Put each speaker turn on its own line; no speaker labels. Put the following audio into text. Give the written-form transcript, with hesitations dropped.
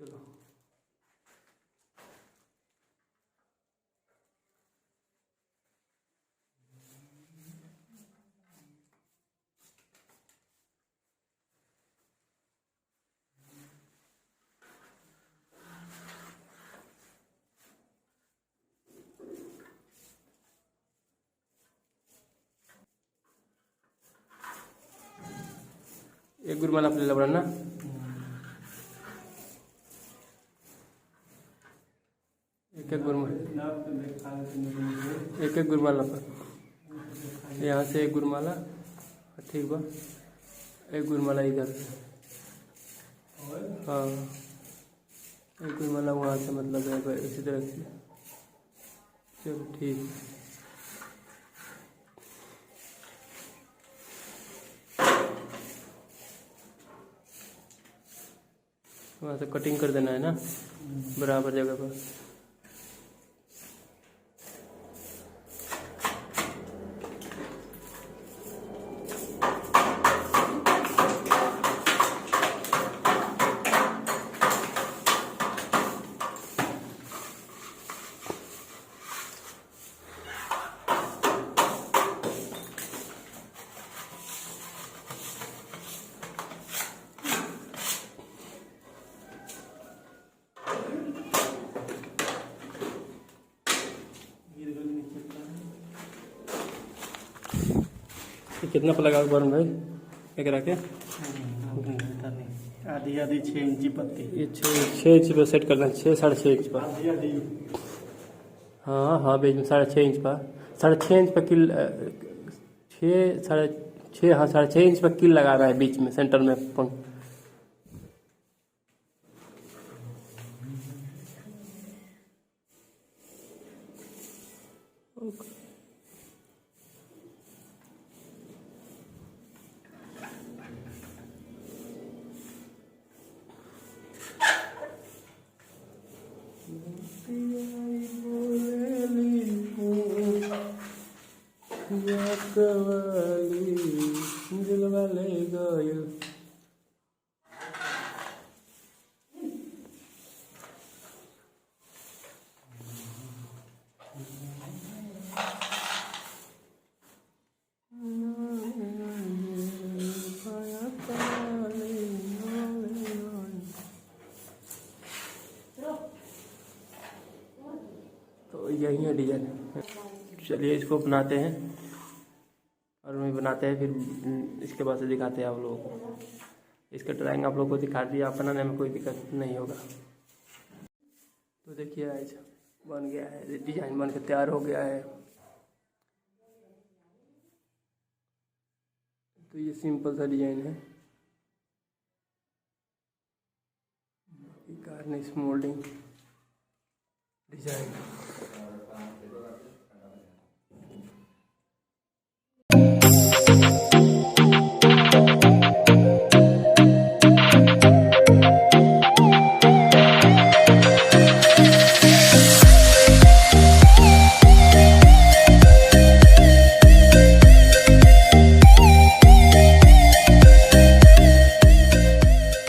चलो एक गुरुमाला आपल्याला बना ना, एक एक गुरुमाला पर यहाँ से एक गुरुमाला, ठीक बा, एक गुरुमाला इधर, हाँ एक गुरुमाला वहाँ से, मतलब है इसी तरह से। चलो ठीक, वहाँ से कटिंग कर देना है ना बराबर जगह पर। कितना पर लगा वरुण भाई एक रखे?
आधी आधी 6 इंची पत्ती,
ये 6 इंच पर सेट करना है, 6 6.5 इंच पर। हाँ हाँ बीच में 6.5 इंच पर, 6.5 इंच पर किल, 6 6.5, हाँ 6.5 इंच पर किल लगा रहा है बीच में सेंटर में पंख। तो यही है डिजाइन। चलिए इसको बनाते हैं और मैं बनाते हैं, फिर इसके बाद से दिखाते हैं आप लोगों को। इसका ड्राइंग आप लोगों को दिखा दिया, आप बनाने में कोई दिक्कत नहीं होगा। तो देखिए ऐसा बन गया है, डिजाइन बन के तैयार हो गया है। तो ये सिंपल सा डिजाइन है, गार्निश मोल्डिंग डिजाइन।